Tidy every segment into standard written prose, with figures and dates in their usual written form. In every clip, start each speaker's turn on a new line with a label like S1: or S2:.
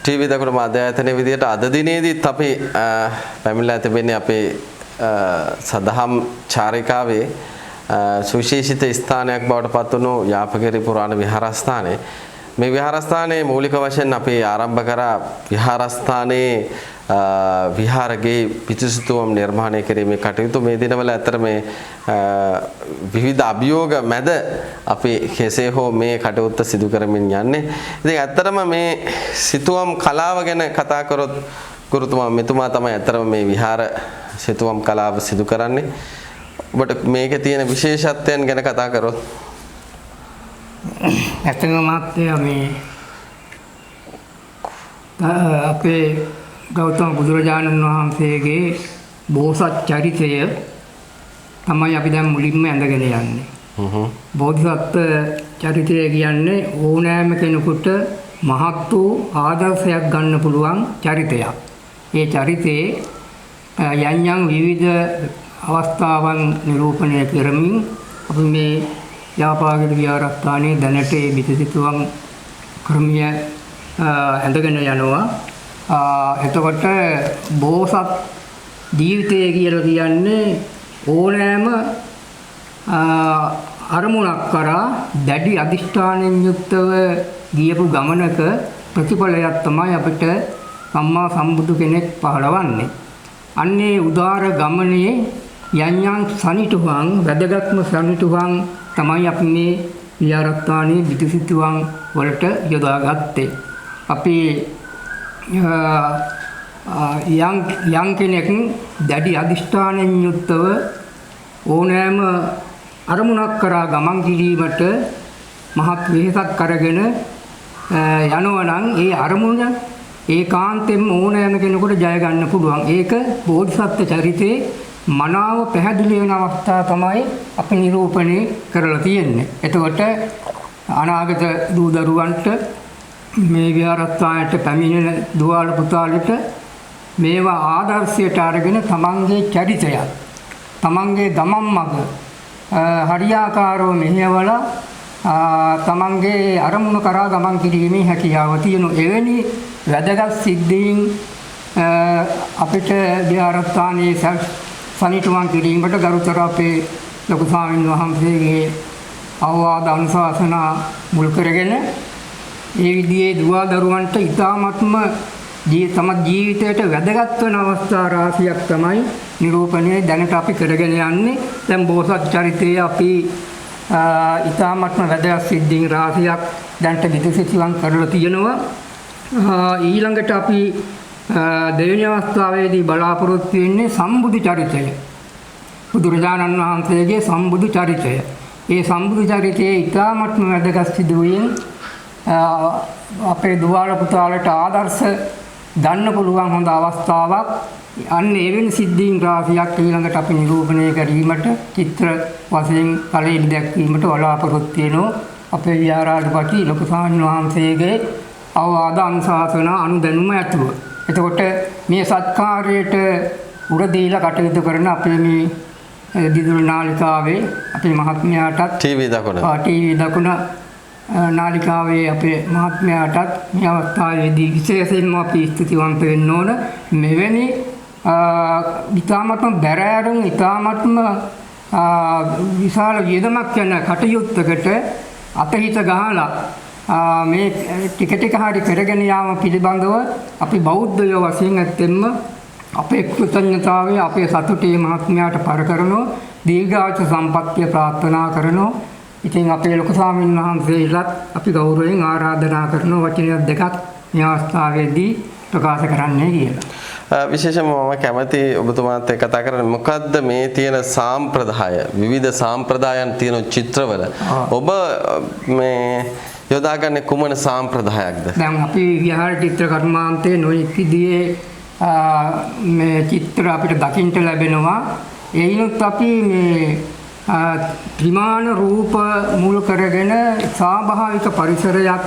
S1: TV දකුණු මාධ්‍යායතනයේ විදියට අද දිනේදීත් අපි පැමිණලා තිබෙන්නේ අපේ සදහම් චාරිකාවේ සුවිශේෂිත ස්ථානයක් බවට පත් වුණු යාපගිරි පුරාණ විහාරස්ථානයේ මේ විහාරස්ථානයේ මූලික වශයෙන් අපි ආරම්භ කරා විහාරස්ථානයේ විහාරගේ පිටිසිතුවම් නිර්මාණය කිරීමේ කටයුතු මේ දිනවල අතර මේ විවිධ අභියෝග මැද අපි කෙසේ හෝ මේ කටයුත්ත සිදු කරමින් යන්නේ. ඉතින් ඇත්තටම මේ සිතුවම් කලාව ගැන කතා කරොත් ගුරුතුමා මෙතුමා තමයි ඇත්තටම මේ විහාර සිතුවම් කලාව සිදු කරන්නේ. ඔබට මේකේ තියෙන විශේෂත්වයන් ගැන කතා කරොත්
S2: ඇත්තම මහත්තයා මේ අපේ ගෞතම බුදුරජාණන් වහන්සේගේ බෝසත් චරිතය තමයි අපි දැන් මුලින්ම ඇඳගෙන යන්නේ. බෝධිසත්ව චරිතය කියන්නේ ඕනෑම කෙනෙකුට මහත් වූ ආදර්ශයක් ගන්න පුළුවන් චරිතයක්. ඒ චරිතේ යම් විවිධ අවස්ථාවන් නිරූපණය කරමින් අපි මේ යාපාගිරි විහාරස්ථානයේ දැනට ඒ පිටිසිතුවම් ක්‍රමය ඇඳගෙන යනවා. එතකොට බෝසත් ජීවිතය කියලා කියන්නේ ඕනෑම අරමුණක් කරා දැඩි අධිෂ්ඨානයෙන් යුක්තව ගියපු ගමනක ප්‍රතිඵලයක් තමයි අපිට සම්මා සම්බුදු කෙනෙක් පහළවන්නේ. අන්නේ උදාර ගමනේ යම් සනිටුහන් වැදගත්ම සනිටුහන් තමයි අපි මේ විහාරස්ථානයේ පිටිසිතුවම් වලට යොදාගත්තේ. අපි යම් කෙනෙක් දැඩි අධිෂ්ඨානයෙන් යුක්තව ඕනෑම අරමුණක් කරා ගමන් කිරීමට මහත් වෙහෙසක් අරගෙන යනවා නම් ඒ අරමුණ ඒකාන්තයෙන්ම ඕනෑම කෙනෙකුට ජය ගන්න පුළුවන්. ඒක බෝධිසත්ව චරිතේ මනාව පැහැදිලි වෙන අවස්ථා තමයි අපි නිරූපණය කරලා තියෙන්නේ. එතකොට අනාගත දූ දරුවන්ට මේ විහාරස්ථානයට පැමිණෙන දුවාල පුතාලට මේවා ආදර්ශයට අරගෙන තමන්ගේ චරිතය තමන්ගේ ගමන් මඟ හරියාකාරව මෙහෙवला තමන්ගේ අරමුණු කරා ගමන් කිරීමේ හැකියාව තියෙන එවැනි වැදගත් සිද්ධීන් අපිට විහාරස්ථානයේ සනිටුහන් කිරීමට ගරුතර අපේ ලොකු ස්වාමීන් වහන්සේගේ අවවාද අනුශාසනා මුල් කරගෙන ඒ විදිහේ දුවා දරුවන්ට ඉතාමත්ම තම ජීවිතයට වැදගත් වෙන අවස්ථා රාශියක් තමයි නිරූපණය දැනට අපි කරගෙන යන්නේ. දැන් බෝසත් චරිතයේ අපි ඉතාමත්ම වැදගත් සිද්ධීන් රාශියක් දැනට විදසිතුවම් කරලා තියෙනවා. ඊළඟට අපි දෙවෙනි අවස්ථාවේදී බලාපොරොත්තු වෙන්නේ සම්බුදු චරිතය. බුදුරජාණන් වහන්සේගේ සම්බුදු චරිතය. ඒ සම්බුදු චරිතයේ ඉතාමත්ම වැදගත් සිදුවීම් අපේ දුවාල පුතාලට ආදර්ශ ගන්න පුළුවන් හොඳ අවස්ථාවක්. අන්න එවැනි සිද්ධීන් රාශියක් ඊළඟට අපි නිරූපණය කිරීමට චිත්‍ර වශයෙන් කලෙලි දැක්වීමට බලාපොරොත්තු වෙනවා. අපේ විහාරාධිපති ලොකු ස්වාමීන් වහන්සේගේ අවවාද අනුශාසනා අනුදැනුම ඇතුව. එතකොට මේ සත්කාරයට උර දීලා කටයුතු කරන අපේ මේ දිදුල නාලිකාවේ අපේ මහත්මයාටත්
S1: ටීවී
S2: දකුණ නාලිකාවේ අපේ මහත්මයාටත් මේ අවස්ථාවේදී විශේෂයෙන්ම අපි ස්තුතිවන්ත වෙන්න ඕන. මෙවැනි ඉතාමත්ම බැරෑරුම් ඉතාමත්ම විශාල වියදමක් යන කටයුත්තකට අතහිත ගහලා මේ ටික ටික හරි කරගෙන යාම පිළිබඳව අපි බෞද්ධයෝ වශයෙන් ඇත්තෙන්ම අපේ කෘතඥතාවය අපේ සතුටේ මහත්මයාට පර කරනවා. දීර්ඝායුෂ සම්පන්නිය ප්‍රාර්ථනා කරනවා. ඉතින් අපේ ලොකු ස්වාමීන් වහන්සේලාත් අපි ගෞරවයෙන් ආරාධනා කරන වචන දෙකක් මේ අවස්ථාවේදී ප්‍රකාශ කරන්නයි කියලා.
S1: විශේෂයෙන්ම මම කැමති ඔබතුමාත් එක්ක කතා කරන්න. මොකද්ද මේ තියෙන සාම්ප්‍රදාය විවිධ සාම්ප්‍රදායන් තියෙන චිත්‍රවල ඔබ මේ යොදාගන්නේ කුමන සාම්ප්‍රදායක්ද?
S2: දැන් අපි විහාර චිත්‍ර කර්මාන්තයේ නොයෙක් විදිහේ මේ චිත්‍ර අපිට දකින්න ලැබෙනවා. ඒිනුත් අපි මේ ත්‍රිමාන රූප මුල් කරගෙන ස්වාභාවික පරිසරයක්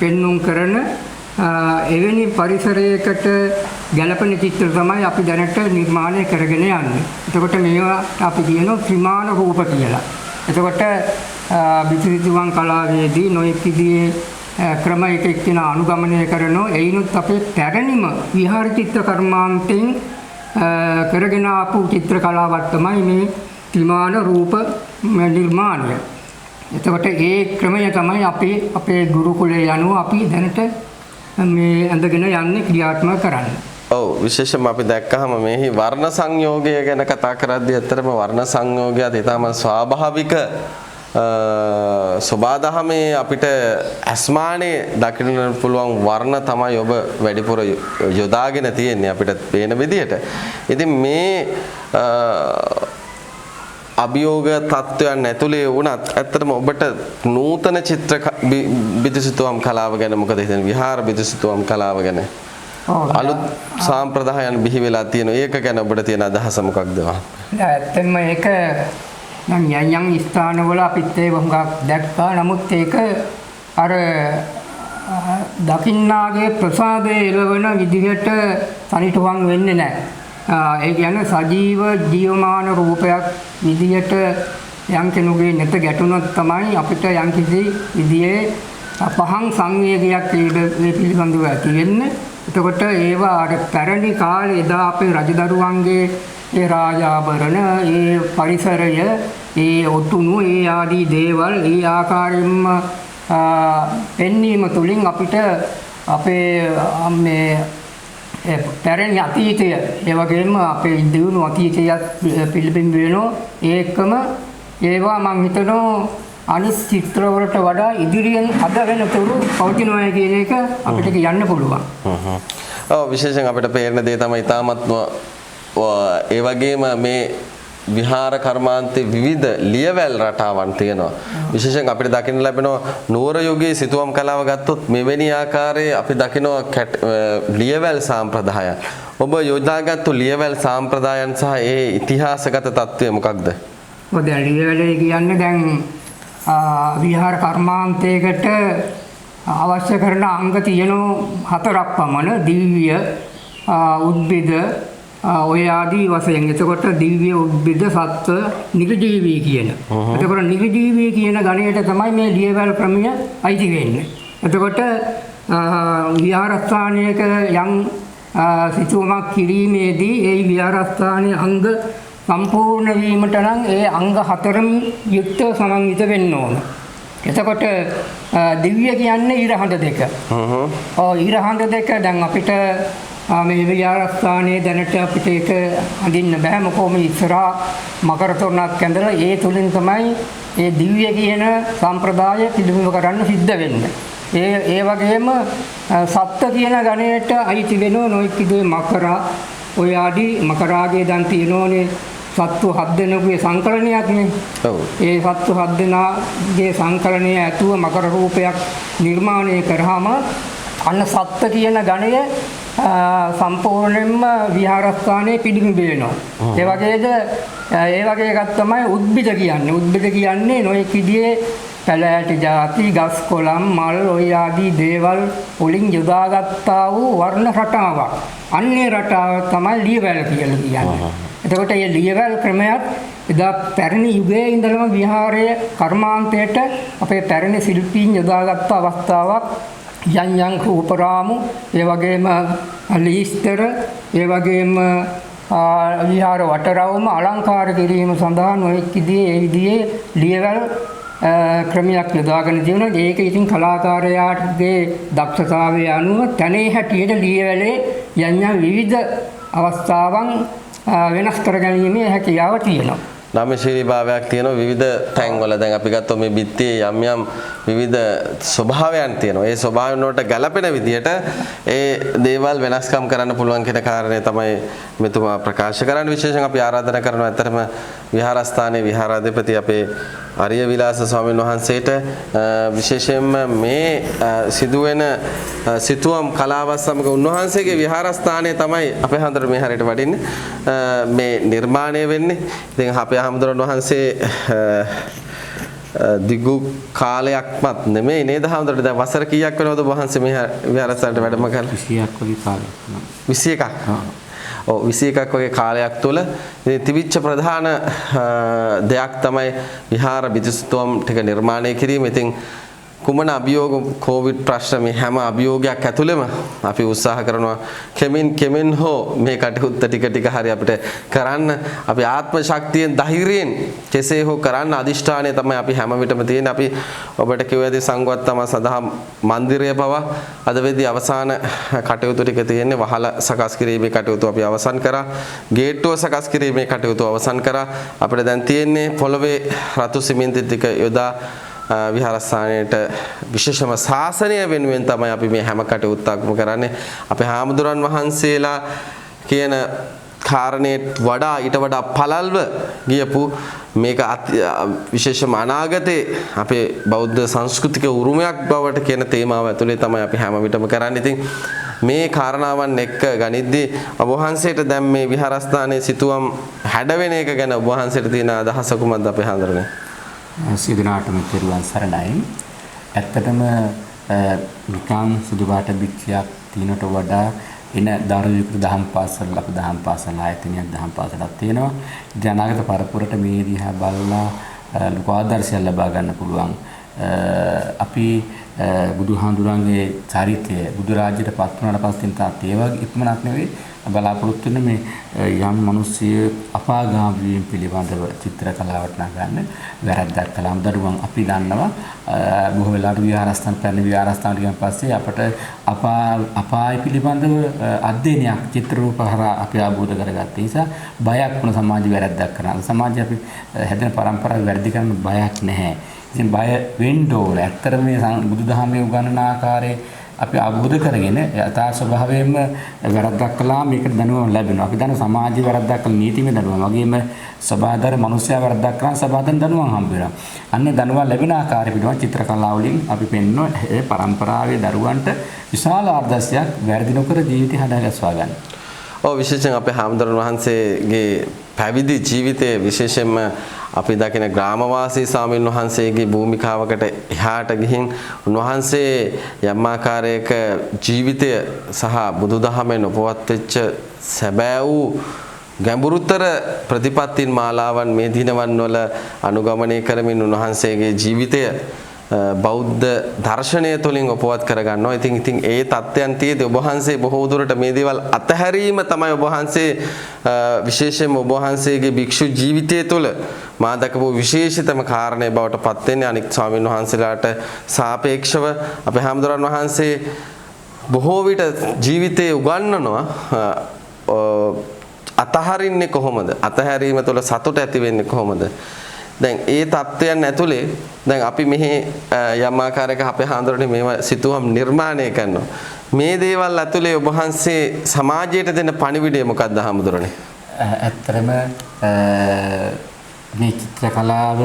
S2: පෙන්වුම් කරන එවැනි පරිසරයකට ගැළපෙන චිත්‍ර තමයි අපි දැනට නිර්මාණය කරගෙන යන්නේ. එතකොට මේවට අපි කියනවා ත්‍රිමාන රූප කියලා. එතකොට පිටිසිතුවම් කලාවේදී නොයෙක් විදිහේ ක්‍රමයක එක්කින අනුගමනය කරනවා. එයිනුත් අපේ පැරණිම විහාර චිත්‍ර කර්මාන්තයෙන් කරගෙන ආපු චිත්‍ර කලාවක් තමයි මේ ත්‍රිමාන රූප නිර්මාණය. එතකොට ඒ ක්‍රමය තමයි අපේ ගුරුකුලයේ යනුව අපි දැනට මේ ඇඳගෙන යන්නේ ක්‍රියාත්මක කරන්නේ.
S1: ඔව් විශේෂයෙන්ම අපි දැක්කහම මේහි වර්ණ සංයෝගය ගැන කතා කරද්දී ඇත්තටම වර්ණ සංයෝගයත් ඊටම ස්වාභාවික සබාදහමේ අපිට අස්මානේ දකින්න පුළුවන් වර්ණ තමයි ඔබ වැඩිපුර යොදාගෙන තියෙන්නේ අපිට පේන විදිහට. ඉතින් මේ අභියෝග තත්වයන් ඇතුලේ වුණත් ඇත්තටම ඔබට නූතන චිත්‍ර බිතුසිතුවම් කලාව ගැන මොකද හිතන්නේ? විහාර බිතුසිතුවම් කලාව ගැන අලුත් සාම්ප්‍රදායන් බිහි වෙලා තියෙනවා. ඒක ගැන ඔබට තියෙන අදහස මොකක්ද?
S2: ඇත්තම ඒක නම් යම් ස්ථානවල අපිත් ඒක හුඟක් දැක්කා. නමුත් ඒක අර දකින්නාගේ ප්‍රසාදයේ එළවන විදිහට තනිටුවන් වෙන්නේ නැහැ. ඒ කියන්නේ සජීව ජීවමාන රූපයක් විදිහට යම් කෙනෙකුගේ නැත ගැටුණොත් තමයි අපිට යම් කිසි විදිහේ පහන් සංවේගයක් ඒ පිළිබඳව ඇති වෙන්නේ. එතකොට ඒවා අර පැරණි කාලේ එදා අපේ රජදරුවන්ගේ ඒ රාජාභරණ, ඒ පරිසරය, ඒ ඔතුණු, ඒ ආදී දේවල් ඒ ආකාරයෙන්ම පෙන්වීම තුළින් අපිට අපේ මේ පැරණි අතීතය ඒ වගේම අපේ දියුණු අතීතයත් පිළිබිඹු වෙනවා. ඒකම ඒවා මම හිතනවා අනිත් චිත්‍රවලට වඩා ඉදිරියෙන් අද වෙනතුරු පවතිනවා කියන එක අපිට කියන්න පුළුවන්.
S1: ඔව් විශේෂයෙන් අපිට පේන දේ තමයි තාමත්ම ඒ වගේම මේ විහාර කර්මාන්තයේ විවිධ ලියවැල් රටාවන් තියෙනවා. විශේෂයෙන් අපිට දකින්න ලැබෙනවා නුවර යුගයේ සිතුවම් කලාව ගත්තොත් මෙවැනි ආකාරයේ අපි දකිනවා ලියවැල් සාම්ප්‍රදායන්. ඔබ යොදාගත්තු ලියවැල් සාම්ප්‍රදායන් සහ ඒ ඉතිහාසගත තත්ත්වය මොකක්ද?
S2: ඔය දැන් ලියවැලේ කියන්නේ දැන් විහාර කර්මාන්තයකට අවශ්‍ය කරන අංග තියෙනවා 4ක් පමණ. දිව්‍ය, උද්භිද, ඔය ආදී වශයෙන්. එතකොට දිව්‍ය, උද්භිද, සත්ව, නිර්ජීවී කියන. එතකොට නිර්ජීවී කියන ගණයට තමයි මේ ලියවැල් ක්‍රමය අයිති වෙන්නේ. එතකොට විහාරස්ථානයක යම් සිතුවමක් කිරීමේදී ඒ විහාරස්ථානයේ අංග සම්පූර්ණ වීමට නම් ඒ අංග 4ම යුක්තව සමන්විත වෙන්න ඕන. එතකොට දිව්‍ය කියන්නේ ඊරහඳ දෙක. ඊරහඳ දෙක දැන් අපිට මේ විහාරස්ථානයේ දැනට අපිට ඒක අඳින්න බෑ. මොකද ඉස්සරහා මකර තොරණක් ඇඳලා ඒ තුලින් තමයි ඒ දිව්‍ය කියන සම්ප්‍රදාය පිළිබිඹු කරන්න සිද්ධ වෙන්නේ. ඒ වගේම සත්ත්ව කියන ගණයට අයිති වෙන නොයෙක් විදිහේ මකරා ඔය ආදී මකරාගේ දැන් තියෙනෝනේ සත්තු 7 දෙනෙකුගේ සංකලනයක් නේ. ඔව්. ඒ සත්තු 7 දෙනාගේ සංකලනය ඇතුව මකර රූපයක් නිර්මාණය කරාම අන්න සත්ත්ව කියන ගණය සම්පූර්ණයෙන්ම විහාරස්ථානයේ පිළිබිඹු වෙනවා. ඒ වගේ එකක් තමයි උද්භිද කියන්නේ. උද්භිද කියන්නේ නොයෙක් විදිහේ පැලෑටි ಜಾති, ගස් කොළන්, මල් ඔය ආදී දේවල් වලින් යොදාගත්තා වූ වර්ණ රටාවක්. අන්නේ රටාව තමයි ලියවැල් කියලා කියන්නේ. එතකොට මේ ලියවැල් ක්‍රමයක් එදා පැරණි යුගයේ ඉඳලම විහාරයේ කර්මාන්තයට අපේ පැරණි ශිල්පීන් යොදාගත් අවස්ථාවක්. යම් රූපරාමු, ඒ වගේම ලීස්තර, ඒ වගේම විහාර වටරවුම අලංකාර කිරීම සඳහා නොයෙක් විදිහේ ලියවැල් ක්‍රමයක් යොදාගෙන තියෙනවා. ඒක ඉතින් කලාකාරයාගේ දක්ෂතාවය අනුව තනේ හැටියට ලියවැලේ යම් විවිධ අවස්ථාවන් වෙනස් කර ගැනීමේ හැකියාව තියෙනවා.
S1: නාමශීලී භාවයක් තියෙනවා විවිධ තැන්වල. දැන් අපි ගත්තොත් මේ බිත්තියේ යම් විවිධ ස්වභාවයන් තියෙනවා. ඒ ස්වභාවයන් වලට ගැළපෙන විදිහට ඒ දේවල් වෙනස්කම් කරන්න පුළුවන් කියන කාරණය තමයි මෙතුමා ප්‍රකාශ කරන්නේ. විශේෂයෙන් අපි ආරාධනා කරනවා ඇත්තටම විහාරස්ථානයේ විහාරාධිපති අපේ අරිය විලාස ස්වාමීන් වහන්සේට විශේෂයෙන්ම මේ සිදුවෙන සිතුවම් කලාවත් සමග උන්වහන්සේගේ විහාරස්ථානයේ තමයි අපේ හඳුර මේ හැරයට වඩින්නේ මේ නිර්මාණය වෙන්නේ. ඉතින් අපේ හඳුරන් වහන්සේ දිගු කාලයක්මත් නෙමෙයි නේද හඳුරට? දැන් වසර කීයක් වෙනවද වහන්සේ මේ විහාරස්ථානයට වැඩම කරලා?
S2: 21ක් වගේ කාලයක්.
S1: 21ක්. ඔව් 21ක් වගේ කාලයක් තුළ තිබිච්ච ප්‍රධාන දෙයක් තමයි විහාර බිතුසිතුවම් ටික නිර්මාණය කිරීම. ඉතින් කුමන අභියෝග කොවිඩ් ප්‍රශ්න මේ හැම අභියෝගයක් ඇතුළෙම අපි උත්සාහ කරනවා කෙමෙන් හෝ මේ කටයුත්ත ටික හරි අපිට කරන්න අපි ආත්ම ශක්තියෙන් ධෛර්යයෙන් කෙසේ හෝ කරන්න අදිෂ්ඨානය තමයි අපි හැම විටම තියෙන. අපි ඔබට කිව්වදී සංඝවත්තම සදහම් මන්දිරය පවා අද වෙද්දී අවසාන කටයුතු ටික තියෙන්නේ. වහල සකස් කිරීමේ කටයුතු අපි අවසන් කරා. ගේට්ටුව සකස් කිරීමේ කටයුතු අවසන් කරා. අපිට දැන් තියෙන්නේ පොළවේ රතු සිමෙන්ති ටික යොදා විහාරස්ථානයේට විශේෂම ශාසනය වෙනුවෙන් තමයි අපි මේ හැම කටයුත්තක්ම කරන්නේ. අපේ හාමුදුරන් වහන්සේලා කියන කාරණේට වඩා ඊට වඩා පළල්ව ගියපු මේක විශේෂම අනාගතේ අපේ බෞද්ධ සංස්කෘතික උරුමයක් බවට කියන තේමාව ඇතුලේ තමයි අපි හැම විටම කරන්නේ. ඉතින් මේ කාරණාවන් එක්ක ගනිද්දී ඔබ වහන්සේට දැන් මේ විහාරස්ථානයේ සිතුවම් හැඩවෙන එක ගැන ඔබ වහන්සේට තියෙන අදහස කුමක්ද අපේ හාමුදුරනේ?
S3: සිදුනාටම තෙරුවන් සරණයි. ඇත්තටම නිකන් සුදු පාට බික්කියක් තිනට වඩා එන දරුවෙකුට දහම් පාසල් අපි දහම් පාසල් ආයතනයක් දහම් පාසලක් තියෙනවා. ඉතින් අනාගත පරපුරට මේ දිහා බලලා ලොකු ආදර්ශයක් ලබා ගන්න පුළුවන්. අපි බුදුහාඳුරන්ගේ චරිතය බුදු රාජ්‍යයට පත් වුණාට පස්සේ තාත් ඒ වගේ ඉක්මනක් නෙවෙයි බලාපොරොත්තු වෙන මේ යම් මිනිස්සු අපාගාමී වීම පිළිබඳව චිත්‍ර කලාවට නගන්න වැරද්දක් කළාම දරුවන් අපි දන්නවා බොහෝ වෙලාවට විහාරස්ථාන පැන විහාරස්ථාන ගියන් පස්සේ අපට අපාය පිළිබඳව අධ්‍යයනයක් චිත්‍ර රූප හරහා අපි අවබෝධ කරගත්ත නිසා බයක් වුණ සමාජ වැරද්දක් කරනවා. සමාජය අපි හැදෙන පරම්පරාව වැරදි කරන බයක් නැහැ. ඉතින් බය වෙන්න ඕන. ඇත්තටම මේ බුදුදහමේ උගන්වන ආකාරයේ අපි අවබෝධ කරගෙන යථා ස්වභාවයෙන්ම වැරද්දක් කළා මේකට දැනුම ලැබෙනවා. අපි දන්න සමාජීය වැරද්දක් කළ නීතිමය දැනුම වගේම සබාධාර මනුස්සයා වැරද්දක් කරන සබාධාර දැනුම හම්බ වෙනවා. අන්නේ දැනුම ලැබෙන ආකාරය පිළිබඳ චිත්‍ර කලාව වලින් අපි පෙන්වන ඒ පරම්පරාවේ දරුවන්ට විශාල ආදර්ශයක් වැරදි නොකර ජීවිතය හදාගස්වා ගන්න.
S1: ඔව් විශේෂයෙන් අපේ හාමුදුරන් වහන්සේගේ පැවිදි ජීවිතයේ විශේෂයෙන්ම අපි දකින ග්‍රාමවාසී ස්වාමීන් වහන්සේගේ භූමිකාවකට එහාට ගිහින් උන්වහන්සේ යම් ආකාරයක ජීවිතය සහ බුදුදහමෙන් උපවත් වෙච්ච සැබෑ වූ ගැඹුරුතර ප්‍රතිපත්තින් මාලාවන් මේ දිනවන් වල අනුගමනය කරමින් උන්වහන්සේගේ ජීවිතය බෞද්ධ දර්ශනය තුළින් උපවත් කරගන්නවා. ඉතින් ඒ தත්ත්වයන් තියේදී ඔබ වහන්සේ බොහෝ දුරට මේ දේවල් අතහැරීම තමයි ඔබ වහන්සේ විශේෂයෙන්ම ඔබ වහන්සේගේ භික්ෂු ජීවිතය තුළ මා දක්වපු විශේෂිතම කාරණේ බවට පත් වෙන්නේ. අනික් ස්වාමීන් වහන්සේලාට සාපේක්ෂව අපේ හාමුදුරන් වහන්සේ බොහෝ විට ජීවිතේ උගන්වනවා අතහරින්නේ කොහොමද? අතහැරීම තුළ සතුට ඇති වෙන්නේ කොහොමද? දැන් ඒ தත්ත්වයන් ඇතුලේ දැන් අපි මෙහි යම් ආකාරයක අපේ හාමුදුරනේ මේවා සිතුවම් නිර්මාණය කරනවා. මේ දේවල් ඇතුලේ ඔබ වහන්සේ සමාජයට දෙන පණිවිඩය මොකක්ද හාමුදුරනේ?
S3: ඇත්තටම මේ චිත්‍ර කලාව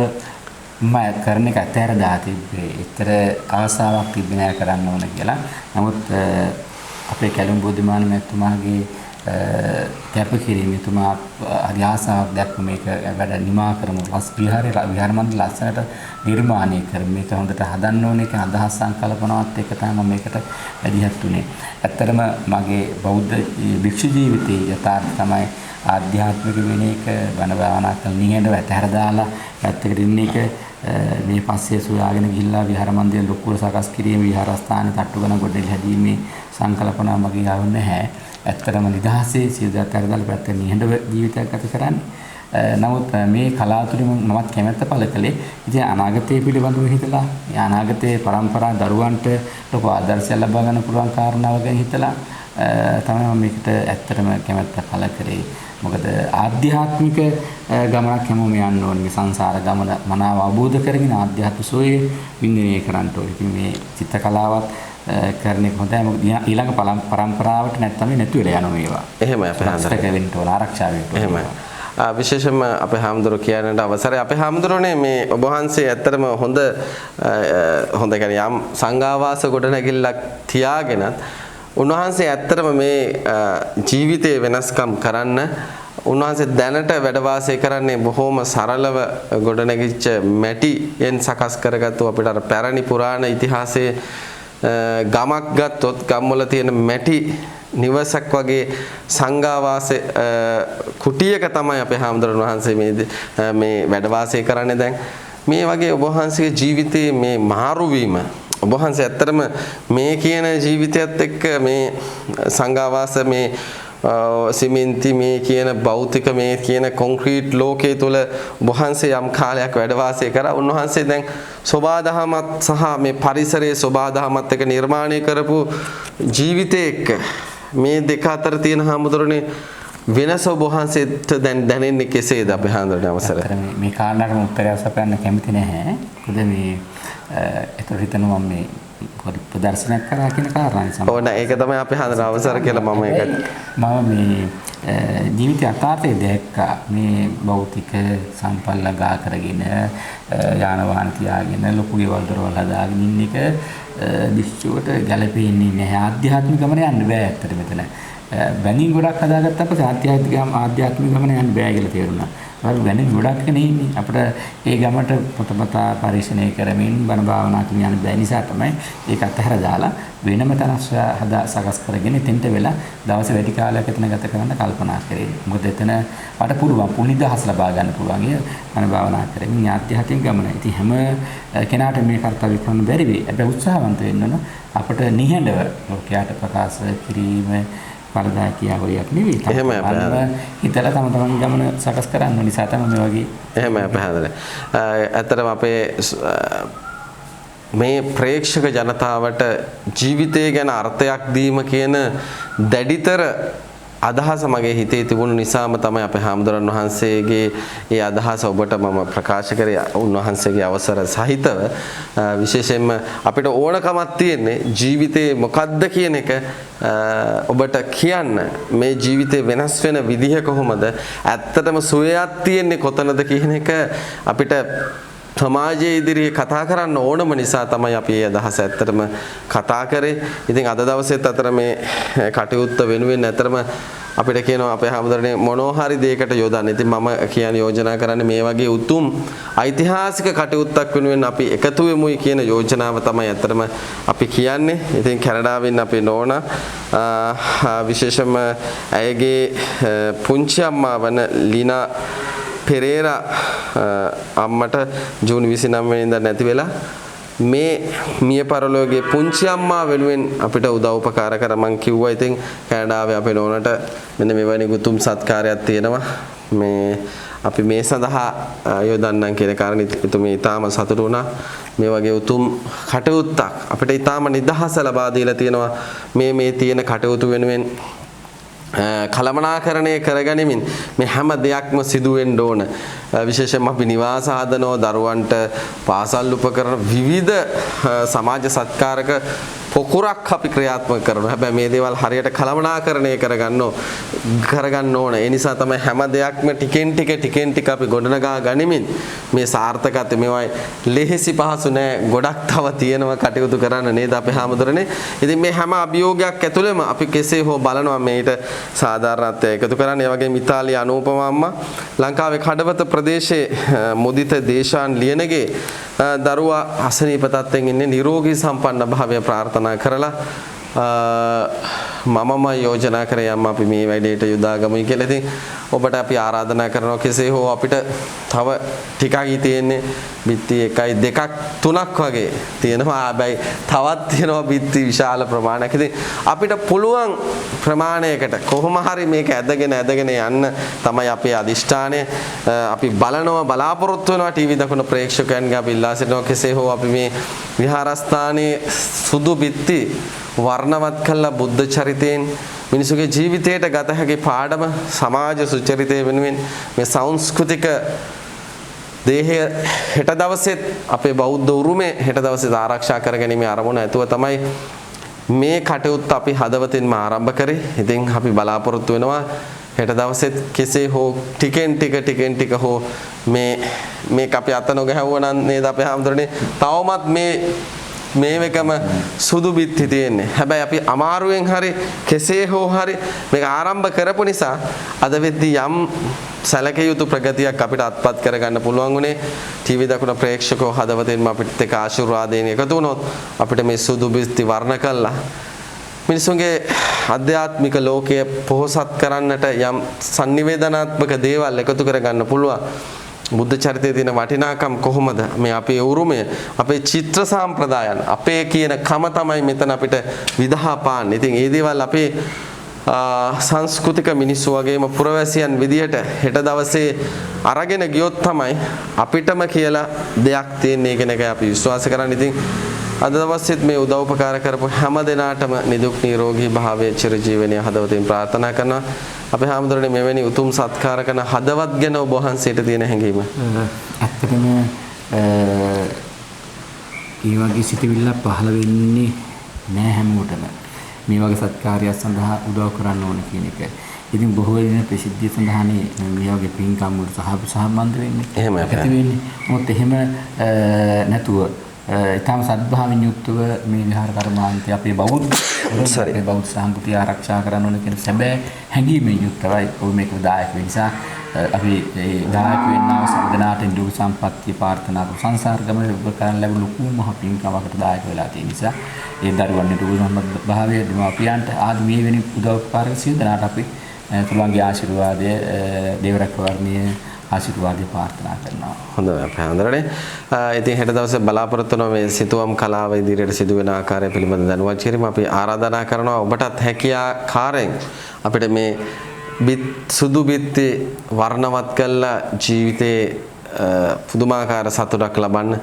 S3: මම කරන එක ඇතර දා තිබ්බේ. ඒතර ආසාවක් තිබ්බේ නෑ කරන්න ඕන කියලා. නමුත් අපේ කැලුම් බුද්ධමාන මහත්මයාගේ කැපකිරීම තුමා හරි ආසාවක් දැක්ව මේක වැඩ නිමා කරමු. විහාර මණ්ඩල ලස්සනට නිර්මාණය කරමු. මේක හොඳට හදන්න ඕනේ කියන අදහස් සංකල්පනාවත් එක්ක තමයි මම මේකට වැඩිහත් උනේ. ඇත්තටම මගේ බෞද්ධ භික්ෂු ජීවිතයේ යථාර්ථය තමයි ආධ්‍යාත්මික වෙන එක බණ භාවනා කරන නිහඬව ඇතහැර දාලා පැත්තකට ඉන්න එක මේ පස්සේ සොයාගෙන ගිහිල්ලා විහාර මන්දිර ලොකුවට සකස් කිරීම විහාරස්ථාන තට්ටු කරන ගොඩේ හැදීමේ සංකල්පනා මගේ ආව නැහැ. ඇත්තටම නිදහසේ සියදාත් කරදාලා පැත්තේ නිහඬව ජීවිතයක් ගත කරන්නේ. නමුත් මේ කලාතුරම මමත් කැමැත්ත පළ කළේ ඉතින් අනාගතයේ පිළිබඳව හිතලා අනාගතයේ පරම්පරා දරුවන්ට ලොකු ආදර්ශයක් ලබා ගන්න පුළුවන් කාරණාව ගැන හිතලා තමයි මම මේකට ඇත්තටම කැමැත්ත පළ කරේ. මොකද ආධ්‍යාත්මික ගමනක් හැමෝම යන්න ඕනේ. මේ සංසාර ගමන මනාව අවබෝධ කරගෙන ආධ්‍යාත්මික සෝයේ වින්දනය කරන්න ඕනේ. ඉතින් මේ චිත්‍ර කලාවත් කරන්නේ හොඳයි. මොකද ඊළඟ පරම්පරාවට නැත්තම් නැතු වෙලා යනවා මේවා.
S1: එහෙමයි අපේ
S3: හාමුදුරුවෝ ආරක්ෂා වෙන්න ඕනේ.
S1: එහෙමයි. විශේෂයෙන්ම අපේ හාමුදුරුවෝ කියන්නට අවසරයි. අපේ හාමුදුරුවනේ මේ ඔබ වහන්සේ ඇත්තටම හොඳ කියන්නේ යම් සංඝාවාස ගොඩනැගිල්ලක් තියාගෙනත් උන්වහන්සේ ඇත්තටම මේ ජීවිතේ වෙනස්කම් කරන්න උන්වහන්සේ දැනට වැඩ වාසය කරන්නේ බොහොම සරලව ගොඩනැගිච්ච මැටියෙන් සකස් කරගත්තු අපිට අර පැරණි පුරාණ ඉතිහාසයේ ගමක් ගත්තොත් ගම්වල තියෙන මැටි නිවසක් වගේ සංඝාවාසයේ කුටියක තමයි අපේ හාමුදුරන් වහන්සේ මේ වැඩ වාසය කරන්නේ දැන්. මේ වගේ ඔබ වහන්සේගේ ජීවිතයේ මේ මාරු වීම ඔබ වහන්සේ ඇත්තටම මේ කියන ජීවිතයත් එක්ක මේ සංඝාවාස මේ සිමෙන්ති මේ කියන භෞතික මේ කියන කොන්ක්‍රීට් ලෝකයේ තුල ඔබ වහන්සේ යම් කාලයක් වැඩ වාසය කරා. උන්වහන්සේ දැන් සෝබාදහමත් සහ මේ පරිසරයේ සෝබාදහමත් එක්ක නිර්මාණය කරපු ජීවිතයේ එක්ක මේ දෙක අතර තියෙන හාමුදුරනේ වෙනස ඔබ වහන්සේට දැන් දැනෙන්නේ කෙසේද අපේ හාමුදුරනේ අවසර?
S3: මේ කාරණාවට උත්තරයක් සපයන්න කැමති නැහැ. මොකද මේ ඒතර හිතනවා මම මේ පොඩි ප්‍රදර්ශනයක් කරා කියන කාරණා නිසා.
S1: ඕන ඒක තමයි අපේ හාමුදුරනේ අවසර කියලා මම ඒක
S3: මම මේ ජීවිත යථාර්ථය දැක්කා. මේ භෞතික සම්පල් ළඟා කරගෙන යාන වාහන තියාගෙන ලොකු ගෙවල් දොරවල් හදාගෙන ඉන්න එක දිස්චුවට ගැලපෙන්නේ නැහැ. ආධ්‍යාත්මික ගමන යන්න බෑ ඇත්තට මෙතන. බැනින් ගොඩක් හදාගත්තා පස්සේ ආධ්‍යාත්මික ගමන යන්න බෑ කියලා තේරුණා. වල බැනින් ගොඩක් නෙන්නේ අපිට ඒ ගමට පොතපතා පරිශ්‍රණය කරමින් බණ භාවනා කරන යන බැ නිසා තමයි ඒක අතහැර දාලා වෙනම තනස් හදා සකස් කරගෙන එතෙන්ට වෙලා දවස් වැඩි කාලයක් එතන ගත කරන්න කල්පනා කරේ. මොකද එතන අපට පුළුවන් පුනිදහස් ලබා ගන්න පුළුවන් ඒ බණ භාවනා කරමින් ආධ්‍යාත්මික ගමන. ඉතින් හැම කෙනාට මේ කර්තව්‍ය කරන්න බැරි වෙයි. හැබැයි උත්සාහවන්ත වෙන්න ඕන අපිට නිහඬව ලෝකයට ප්‍රකාශ කිරීම පරදා කියාවලියක් නෙවෙයි.
S1: එහෙමයි අපේ.
S3: හිතලා තම තමන් ගමන සකස් කරන්න නිසා තමයි මේ වගේ.
S1: එහෙමයි අපේ හදලා. ඇත්තටම අපේ මේ ප්‍රේක්ෂක ජනතාවට ජීවිතය ගැන අර්ථයක් දීම කියන දැඩිතර අදහස මගේ හිතේ තිබුණු නිසාම තමයි අපේ හාමුදුරන් වහන්සේගේ ඒ අදහස ඔබට මම ප්‍රකාශ කරේ උන්වහන්සේගේ අවසර සහිතව. විශේෂයෙන්ම අපිට ඕනකමක් තියෙන්නේ ජීවිතේ මොකද්ද කියන එක ඔබට කියන්න. මේ ජීවිතේ වෙනස් වෙන විදිහ කොහොමද? ඇත්තටම සුවයක් තියෙන්නේ කොතනද කියන එක අපිට සමාජයේ ඉදිරියේ කතා කරන්න ඕනම නිසා තමයි අපි මේ අදහස ඇත්තටම කතා කරේ. ඉතින් අද දවසේත් අතර මේ කටයුත්ත වෙනුවෙන් ඇත්තටම අපිට කියනවා අපේ හැමදෙරේ මොනෝhari දෙයකට යොදන්න. ඉතින් මම කියන්නේ යෝජනා කරන්නේ මේ වගේ උතුම් ඓතිහාසික කටයුත්තක් වෙනුවෙන් අපි එකතු වෙමුයි කියන යෝජනාව තමයි ඇත්තටම අපි කියන්නේ. ඉතින් කැනඩාවෙන් අපේ නෝනා විශේෂයෙන්ම ඇයගේ පුංචි අම්මා වන ලීනා පෙරේරා අම්මට ජූනි 29 වෙනිදා නැති වෙලා මේ මිය පරලෝකයේ පුංචි අම්මා වෙනුවෙන් අපිට උදව් උපකාර කර මං කිව්වා. ඉතින් කැනඩාවේ අපේ නෝනට මෙන්න මෙවැනි උතුම් සත්කාරයක් තියෙනවා. මේ අපි මේ සඳහා යොදන්නම් කියන කාරණේ ඉතුමේ ඊටාම සතුටු වුණා. මේ වගේ උතුම් කටයුත්තක් අපිට ඊටාම නිදහස ලබා දීලා තියෙනවා. මේ තියෙන කටයුතු වෙනුවෙන් කළමනාකරණය කරගනිමින් මේ හැම දෙයක්ම සිදු වෙන්න ඕන. විශේෂයෙන්ම අපි නිවාස හදනවා, දරුවන්ට පාසල් උපකරණ විවිධ සමාජ සත්කාරක පොකුරක් අපි ක්‍රියාත්මක කරනවා. හැබැයි මේ දේවල් හරියට කළමනාකරණය කරගන්න ඕන. ඒ නිසා තමයි හැම දෙයක්ම ටිකෙන් ටික අපි ගොඩනගා ගනිමින් මේ සාර්ථකත්වය මේවයි ලෙහෙසි පහසු නෑ. ගොඩක් තව තියෙනවා කටයුතු කරන්න නේද අපේ හැමදෙරනේ. ඉතින් මේ හැම අභියෝගයක් ඇතුළෙම අපි කෙසේ හෝ බලනවා මේට සාධාරණත්වය එකතු කරන්න. ඒ වගේම ඉතාලිය අනූපම අම්මා ලංකාවේ කඩවත ප්‍රදේශයේ මුදිත දේශාන් ලියනගේ දරුවා අසනීප තත්ත්වයෙන් ඉන්නේ නිරෝගී සම්පන්න භාවය ප්‍රාර්ථනා කරලා මමම යෝජනා කරේ අම්මා අපි මේ වැඩේට යොදාගමුයි කියලා. ඉතින් ඔබට අපි ආරාධනා කරනවා කෙසේ හෝ අපිට තව ටිකක් තියෙන්නේ බිත්ති 1 2 3ක් වගේ තියෙනවා. හැබැයි තවත් තියෙනවා බිත්ති විශාල ප්‍රමාණයක්. ඉතින් අපිට පුළුවන් ප්‍රමාණයකට කොහොම හරි මේක ඇදගෙන යන්න තමයි අපේ අදිෂ්ඨානය. අපි බලාපොරොත්තු වෙනවා ටීවී දකුණු ප්‍රේක්ෂකයන්ගේ අපි ඉල්ලා සිටිනවා කෙසේ හෝ අපි මේ විහාරස්ථානයේ සුදු බිත්ති වර්ණවත් කළ බුද්ධ චරිතයෙන් මිනිසුගේ ජීවිතයට ගත හැකි පාඩම සමාජ සුචරිතය වෙනුවෙන් මේ සංස්කෘතික දේහය හෙට දවසෙත් අපේ බෞද්ධ උරුමය හෙට දවසෙත් ආරක්ෂා කරගැනීමේ අරමුණ ඇතුව තමයි මේ කටයුත්ත අපි හදවතින්ම ආරම්භ කරේ. ඉතින් අපි බලාපොරොත්තු වෙනවා හෙට දවසෙත් කෙසේ හෝ ටිකෙන් ටික හෝ මේක අපි අත නොගැහුවා නම් නේද අපේ හැමදෙරනේ තවමත් මේ මේකම සුදු බිත්ති තියෙන්නේ. හැබැයි අපි අමාරුවෙන් හරි කෙසේ හෝ හරි මේක ආරම්භ කරපු නිසා අද වෙද්දී යම් සැලකිය යුතු ප්‍රගතියක් අපිට අත්පත් කරගන්න පුළුවන් උනේ. ටීවී දකුණ ප්‍රේක්ෂකව හදවතින්ම අපිට ඒක ආශිර්වාදයෙන් එකතු වුණොත් අපිට මේ සුදු බිත්ති වර්ණ කළා මිනිසුන්ගේ ආධ්‍යාත්මික ලෝකය පොහොසත් කරන්නට යම් sannivedanaත්මක දේවල් එකතු කරගන්න පුළුවන්. බුද්ධ චරිතයේ තියෙන වටිනාකම් කොහොමද මේ අපේ උරුමය අපේ චිත්‍ර සම්ප්‍රදායන් අපේ කියන කම තමයි මෙතන අපිට විදහා පාන්නේ. ඉතින් මේ දේවල් අපේ සංස්කෘතික මිනිස්සු වගේම පුරවැසියන් විදියට හෙට දවසේ අරගෙන ගියොත් තමයි අපිටම කියලා දෙයක් තියෙන්නේ කියන එකයි අපි විශ්වාස කරන්නේ. ඉතින් අද දවසෙත් මේ උදව්පකාර කරපු හැම දෙනාටම නිදුක් නිරෝගී භාවයේ චිරජීවනයේ හදවතින් ප්‍රාර්ථනා කරනවා. අපේ හැමදෙරේ මෙවැනි උතුම් සත්කාර කරන හදවත් ගැන ඔබ වහන්සේට තියෙන හැඟීම.
S3: ඇත්තටම ඒ වගේ සිතුවිල්ල පහළ වෙන්නේ නෑ හැමෝටම. මේ වගේ සත්කාරයක් සඳහා උදව් කරන්න ඕන කියන එක. ඉතින් බොහෝ වෙන ප්‍රසිද්ධිය සඳහානේ මේ වගේ පින්කම් වලට සහභාගී වෙන්නේ.
S1: එහෙමයි.
S3: ඇති වෙන්නේ. මොකද එහෙම නැතුව ඊටම සත්භාවයෙන් යුක්තව මේ විහාර කර්මාන්තය අපේ බෞද්ධ සම්පූර්ණ ආරක්ෂා කරන්න ඕන කියන සැබෑ හැඟීමෙන් යුක්තවයි ඔය මේක දායක වෙන නිසා අපි ඒ දායක වෙන්නව සම්දනාට ඉන්දුව සම්පත්‍ය ප්‍රාර්ථනා කර සංසාර ගමන ඔබ කරන් ලැබු ලොකුම මහ පින්කමකට දායක වෙලා තියෙන නිසා ඒ දරුවන් ඉන්දුව සම්බන්ධභාවය දෙමාපියන්ට ආදි මේ වෙනි උදව්පකාර සියලු දෙනාට අපි තුලන්ගේ ආශිර්වාදය දේව රැකවරණය ආශිර්වාදේ ප්‍රාර්ථනා කරනවා.
S1: හොඳයි අපේ හඳුරන්නේ. ඉතින් හෙට දවසේ බලාපොරොත්තු වෙන මේ සිතුවම් කලාව ඉදිරියට සිදුවෙන ආකාරය පිළිබඳ දැනුවත් කිරීම අපි ආරාධනා කරනවා. ඔබටත් හැකියාකාරයෙන් අපිට මේ සුදු බිත්ති වර්ණවත් කළා ජීවිතේ පුදුමාකාර සතුටක් ලබන්න.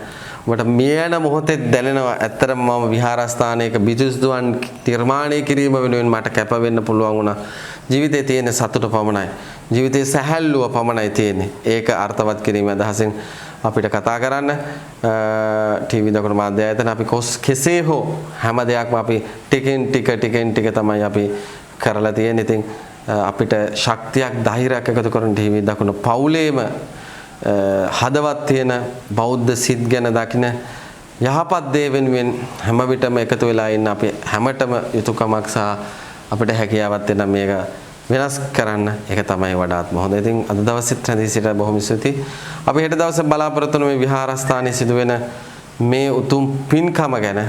S1: ඔබට මියන මොහොතේ දැනෙනවා ඇත්තටම මම විහාරස්ථානයක බිතුස්දුවන් නිර්මාණය කිරීම වෙනුවෙන් මට කැප වෙන්න පුළුවන් වුණා. ජීවිතේ තියෙන සතුට පමණයි. ජීවිතේ සැහැල්ලුව පමණයි තියෙන්නේ. ඒක අර්ථවත් කිරීම අදහසින් අපිට කතා කරන්න ටීවී දකුණු මාධ්‍ය ආයතන අපි කෙසේ හෝ හැම දෙයක්ම අපි ටිකෙන් ටික තමයි අපි කරලා තියෙන්නේ. ඉතින් අපිට ශක්තියක් ධෛර්යයක් එකතු කරන ටීවී දකුණු පවුලේම හදවත් තියෙන බෞද්ධ සිත් ගැන දකින යහපත් දේ වෙනුවෙන් හැම විටම එකතු වෙලා ඉන්න අපි හැමතෙම යුතුයකමක් සහ අපිට හැකියාවක් තියෙන මේක වෙනස් කරන්න ඒක තමයි වඩාත්ම හොඳ. ඉතින් අද දවසේත් රැඳී සිට බොහොම ස්තුතියි. අපි හෙට දවසේ බලාපොරොත්තු වෙන මේ විහාරස්ථානයේ සිදුවෙන මේ උතුම් පින්කම ගැන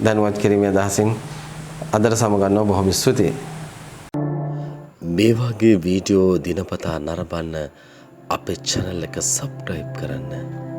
S1: දැනුවත් කිරීමේ අදහසින් අදට සමගන්නවා බොහොම ස්තුතියි.
S4: මේ වගේ වීඩියෝ දිනපතා නරඹන්න අපේ channel එක subscribe කරන්න.